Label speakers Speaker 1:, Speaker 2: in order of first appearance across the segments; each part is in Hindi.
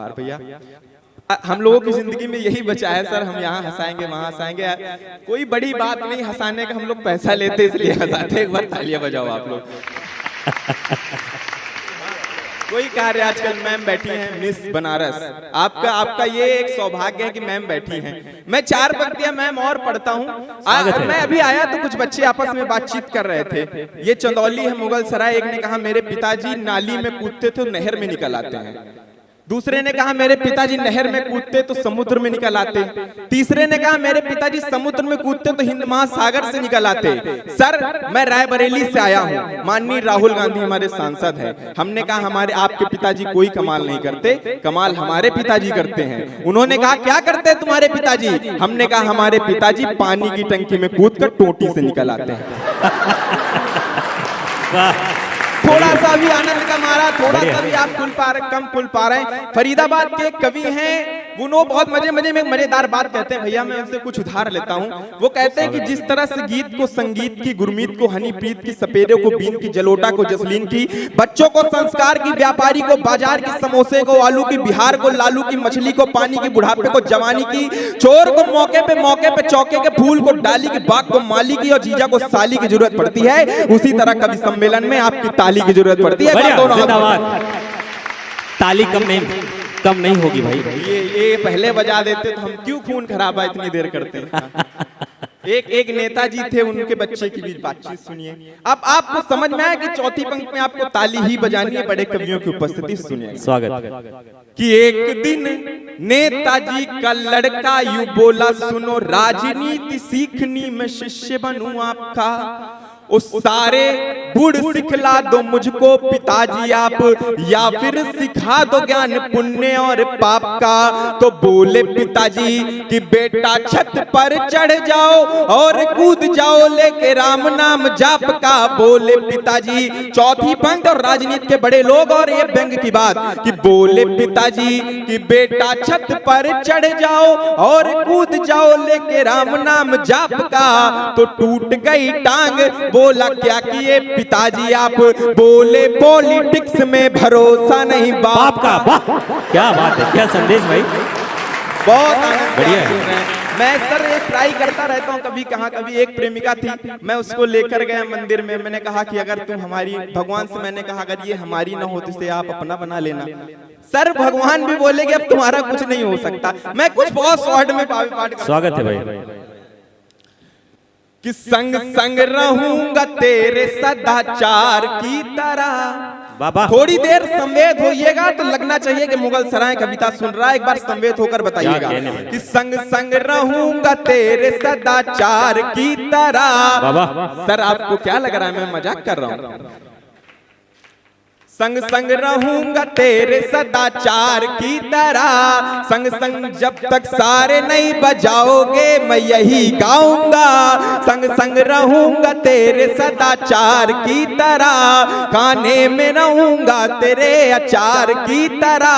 Speaker 1: पार भैया। हम लोगों की जिंदगी में यही बचा है सर, हम यहाँ हंसाएंगे वहाँ हंसाएंगे, कोई बड़ी बात नहीं हंसाने का, हम लोग पैसा लेते इसलिए हंसाते। एक बार तालियां बजाओ आप लोग। कोई कार्य आजकल मैम बैठी हैं मिस बनारस, आपका ये एक सौभाग्य है कि मैम बैठी हैं। मैं 4 पंक्तियां मैम और पढ़ता हूँ। मैं अभी आया तो कुछ बच्चे आपस में बातचीत कर रहे थे। ये चंदौली है मुगल सराय। एक ने कहा मेरे पिताजी नाली में कूदते थे नहर में निकल आते हैं। दूसरे ने कहा मेरे पिताजी नहर में कूदते तो समुद्र में निकल आते। तीसरे ने कहा मेरे पिताजी समुद्र में कूदते तो हिंद महासागर से निकल आते। सर मैं रायबरेली से आया हूँ, माननीय राहुल गांधी हमारे सांसद हैं। हमने कहा हमारे आपके पिताजी कोई कमाल नहीं करते, कमाल हमारे पिताजी करते हैं। उन्होंने कहा क्या करते हैं तुम्हारे पिताजी? हमने कहा हमारे पिताजी पानी की टंकी में कूद कर टोटी से निकल आते हैं। थोड़ा सा भी आनंद का मारा, थोड़ा सा भी आप कम पुल पा रहे हैं। फरीदाबाद के एक कवि हैं, वो बहुत मजे में मजेदार बात कहते हैं भैया, मैं उनसे कुछ उधार लेता हूँ। वो कहते हैं कि जिस तरह से गीत को संगीत की, गुरमीत को हनीप्रीत की, सपेरे को बीन की, जलोटा को जसलीन की, बच्चों को संस्कार की, व्यापारी को बाजार की, समोसे को आलू की, बिहार को लालू की, मछली को पानी की, बुढ़ापे को जवानी की, चोर को मौके पे चौके के फूल को डाली की, बाग को माली की और जीजा को साली की जरूरत पड़ती है। उसी तरह कवि सम्मेलन में आपकी ताली की जरूरत पड़ती है।
Speaker 2: ताली कम नहीं होगी भाई।
Speaker 1: ये पहले बजा देते तो हम क्यों खून खराबा इतनी देर करते हैं। एक नेताजी थे, उनके बच्चे की भी बातचीत सुनिए। अब आपको समझ में आया कि चौथी पंक्ति में आपको ताली ही बजानी है। बड़े कवियों की उपस्थिति सुनिए।
Speaker 2: स्वागत।
Speaker 1: कि एक दिन नेताजी का लड़का यूं बोला, सुनो राजनीति सीखनी मैं शिष्य बनूं आपका, उस सारे गुण सिखला दो मुझको पिताजी आप, या फिर सिखा दो ज्ञान पुण्य और पाप का। तो बोले पिताजी कि बेटा छत पर चढ़ जाओ और कूद जाओ लेके राम नाम जाप का। बोले पिताजी, चौथी पंक्ति और राजनीति के बड़े लोग और ये व्यंग की बात कि बोले पिताजी कि बेटा छत पर चढ़ जाओ और कूद जाओ लेके राम नाम जाप का। तो टूट गई टांग, बोला क्या किए पिताजी आप? बोले पॉलिटिक्स में भरोसा नहीं बाप का।
Speaker 2: क्या बात है, क्या संदेश भाई,
Speaker 1: बहुत
Speaker 2: बढ़िया है।
Speaker 1: मैं सर ये ट्राई करता रहता हूँ कभी कहाँ कभी। एक प्रेमिका थी, मैं उसको लेकर गया मंदिर में। मैंने कहा कि अगर तुम हमारी, भगवान से मैंने कहा अगर ये हमारी ना हो तो इसे आप अपना बना लेना। सर भगवान भी बोले कि अब तुम्हारा कुछ नहीं हो सकता। मैं कुछ बहुत शॉर्ट में पाठ।
Speaker 2: स्वागत है भाई।
Speaker 1: कि संग संग रहूंगा तेरे सदाचार की तरह। बाबा थोड़ी देर संवेद होइएगा तो लगना चाहिए कि मुगल सराय कविता सुन रहा है। एक बार संवेद होकर बताइएगा कि संग संग रहूंगा तेरे सदाचार की तरह। सर आपको क्या लग रहा है मैं मजाक कर रहा हूँ? संग संग रहूंगा तेरे सदाचार की तरह, संग संग जब तक सारे नहीं बजाओगे मैं यही गाऊंगा। संग संग रहूंगा तेरे सदाचार की तरह, खाने में रहूंगा तेरे अचार की तरह।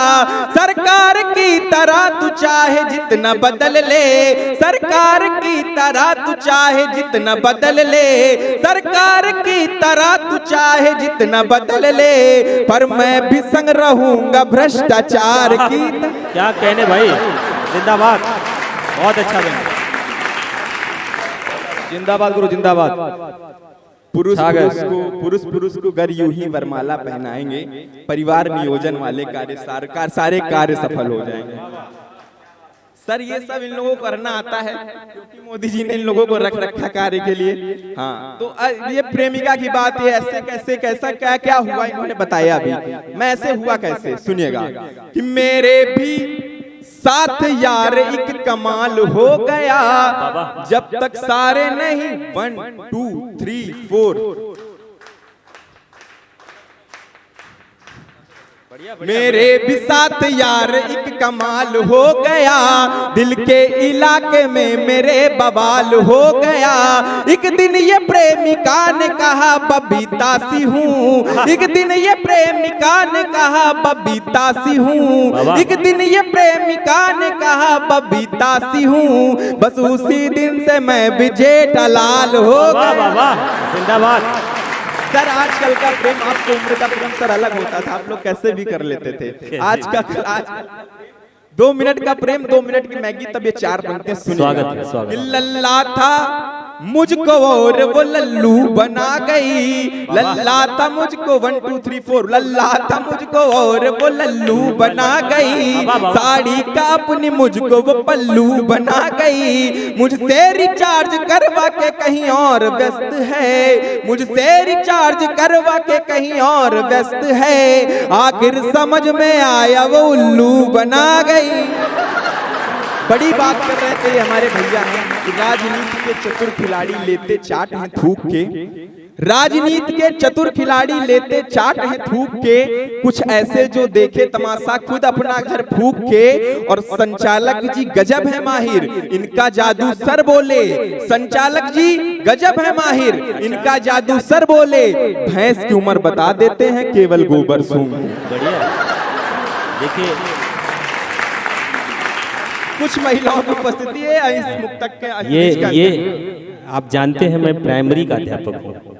Speaker 1: सरकार की तरह तू चाहे जितना बदल ले, सरकार की तरह तू चाहे जितना बदल ले, सरकार की तरह तू चाहे जितना बदल ले, पर मैं भी संग रहूंगा भ्रष्टाचार की।
Speaker 2: क्या कहने भाई, जिंदाबाद, बहुत अच्छा गाना।
Speaker 1: जिंदाबाद गुरु जिंदाबाद। पुरुष को घर यूं ही वरमाला पहनाएंगे, परिवार नियोजन वाले कार्य सारे कार्य सफल हो जाएंगे। सर ये सब इन लोगों को करना आता है क्योंकि मोदी जी ने इन लोगों को रख रखा कार्य के लिए। हाँ तो ये प्रेमिका की बात है, ऐसे कैसे कैसा क्या क्या हुआ इन्होंने बताया अभी। मैं ऐसे हुआ कैसे सुनिएगा कि मेरे भी साथ यार एक कमाल हो गया, जब तक सारे नहीं 1 2 3 4 मेरे भी साथ यार एक कमाल हो गया, दिल के इलाके में मेरे बवाल हो गया। एक दिन ये प्रेमिका ने कहा बबीता सी हूँ, एक दिन ये प्रेमिका ने कहा बबीता सी हूँ, एक दिन ये प्रेमिका ने कहा बबीता सी हूँ। बस उसी दिन से मैं भी जेठालाल हो गया।
Speaker 2: जिंदाबाद।
Speaker 1: सर आजकल का प्रेम, आपको उम्र का प्रेम सर अलग होता था, आप लोग कैसे भी कर लेते थे। आज 2 मिनट का प्रेम 2 मिनट की मैगी, तब ये 4 पंक्तियां सुनिए।
Speaker 2: स्वागत।
Speaker 1: लल्ला था मुझको और वो लल्लू बना गई, लल्ला था मुझको 1 2 3 4, लल्ला था मुझको और वो लल्लू बना गई, साड़ी का अपनी मुझको वो पल्लू बना गई, मुझसे रिचार्ज करवा के कहीं और व्यस्त है, मुझसे रिचार्ज करवा के कहीं और व्यस्त है, आखिर समझ में आया वो उल्लू बना गई। बड़ी बात कर रहे थे हमारे भैया हैं कि राजनीति के चतुर खिलाड़ी लेते चाट हैं थूक के, राजनीति के चतुर खिलाड़ी लेते चाट हैं थूक के, कुछ ऐसे जो देखे तमाशा खुद अपना घर फूक के, और संचालक जी गजब है माहिर इनका जादू सर बोले, संचालक जी गजब है माहिर इनका जादू सर बोले, भैंस की उम्र बता देते हैं केवल गोबर सूंघ।
Speaker 2: बढ़िया। देखिए
Speaker 1: कुछ महिलाओं की उपस्थिति है इस मुक्तक के।
Speaker 2: ये आप जानते हैं मैं प्राइमरी का अध्यापक हूँ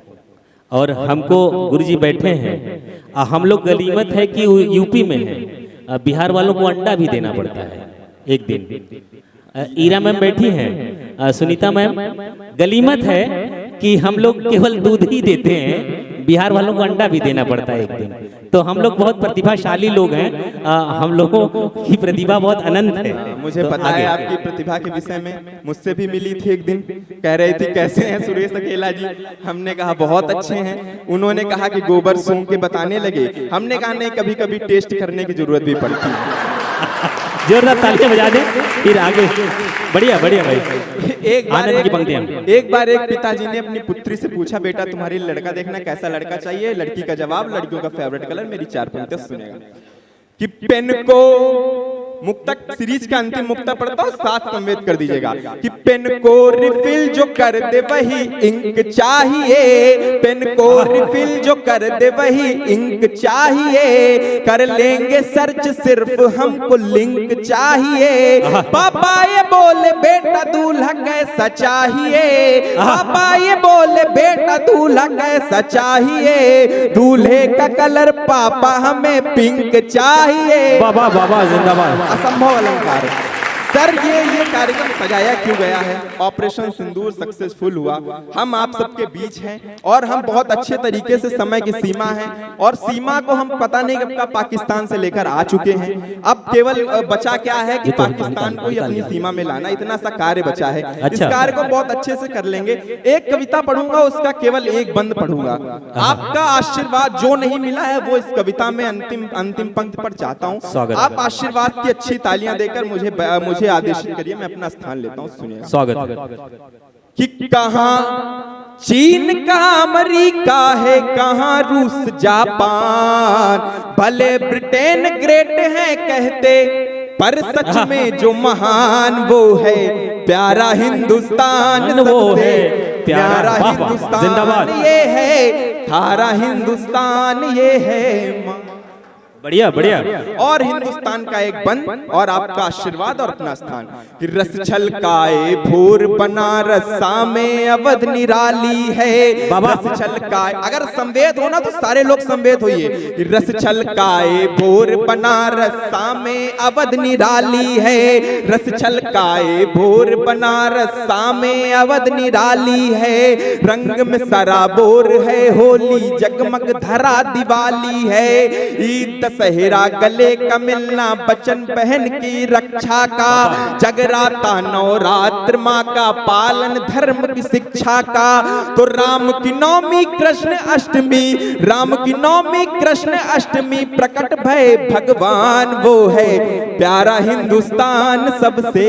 Speaker 2: और हमको गुरुजी बैठे हैं, हम लोग गनीमत है कि यूपी में है, बिहार वालों को अंडा भी देना पड़ता है एक दिन। ईरा मैम बैठी हैं, सुनीता मैम, गनीमत है कि हम लोग केवल दूध ही देते हैं, बिहार वालों को अंडा भी देना पड़ता है एक दिन। तो हम लोग बहुत प्रतिभाशाली लोग हैं, हम लोगों की प्रतिभा बहुत अनंत है।
Speaker 1: मुझे पता है आपकी प्रतिभा के विषय में, मुझसे भी मिली थी एक दिन, कह रही थी कैसे हैं सुरेश अकेला जी, हमने कहा बहुत अच्छे हैं, उन्होंने कहा कि गोबर सूंघ के बताने लगे, हमने कहा नहीं कभी कभी टेस्ट करने की जरूरत भी पड़ती है।
Speaker 2: जोरदार तालियां बजा दें फिर आगे। बढ़िया बढ़िया भाई। एक बार एक पिताजी ने अपनी पुत्री से पूछा, बेटा तुम्हारी लड़का देखना कैसा लड़का चाहिए, लड़की का जवाब लड़कियों का फेवरेट कलर, मेरी 4 पंक्तियां सुनेगा कि पेन को, मुक्तक सीरीज का अंतिम मुक्तक पढ़ता हूं, 7 संवेद कर दीजिएगा कि पेन को रिफिल जो कर दे वही इंक चाहिए, पेन को रिफिल जो कर दे वही इंक चाहिए, कर लेंगे सर्च सिर्फ हमको लिंक चाहिए, पापा ये बोले बेटा दूल्हा कैसा चाहिए, पापा ये बोले बेटा दूल्हा कैसा चाहिए, दूल्हे का कलर पापा हमें पिंक चाहिए। बाबा बाबा जिंदाबाद।
Speaker 1: असंभव अलंकार। सर ये कार्यक्रम सजाया क्यों गया है? ऑपरेशन सिंदूर सक्सेसफुल हुआ, हम आप सबके बीच हैं और हम बहुत अच्छे तरीके से समय की सीमा है, और सीमा को हम पता नहीं कब का पाकिस्तान से लेकर आ चुके हैं, अब केवल बचा क्या है कि पाकिस्तान को ही अपनी सीमा में लाना, इतना सा कार्य बचा है। इस कार्य को बहुत अच्छे से कर लेंगे। एक कविता पढ़ूंगा, उसका केवल एक बंद पढ़ूंगा, आपका आशीर्वाद जो नहीं मिला है वो इस कविता में अंतिम पंक्ति पर चाहता हूँ। आप आशीर्वाद की अच्छी तालियां देकर मुझे आदेशित करिए, मैं अपना स्थान लेता हूँ। सुनिए।
Speaker 2: स्वागत।
Speaker 1: कि कहाँ चीन का अमेरिका है, कहाँ रूस जापान, भले ब्रिटेन ग्रेट है कहते, पर सच में जो महान वो है प्यारा हिंदुस्तान, वो है प्यारा हिंदुस्तान, ये है थारा हिंदुस्तान, ये है।
Speaker 2: बढ़िया बढ़िया।
Speaker 1: और हिंदुस्तान का एक बंद और आपका आशीर्वाद और अपना स्थान कि रस छलकाए भोर बनारसा में अवध निराली है, रस छलकाए, अगर संवेद हो ना तो सारे लोग संवेद होइए कि रस छलकाए भोर बनारसा में अवध निराली है, रस छलकाए भोर बनारसा में अवध निराली है, रंग में सराबोर है होली, जगमग धरा दिवाली है, ईद दशहरा गले का मिलना, बचन बहन की रक्षा का, जगराता नवरात्र माँ का पालन धर्म की शिक्षा का, तो राम की नवमी कृष्ण अष्टमी, राम की नवमी कृष्ण अष्टमी प्रकट भय भगवान, वो है प्यारा हिंदुस्तान, सबसे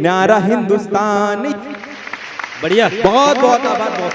Speaker 1: न्यारा हिंदुस्तान।
Speaker 2: बढ़िया।
Speaker 1: बहुत बहुत आभार। बहुत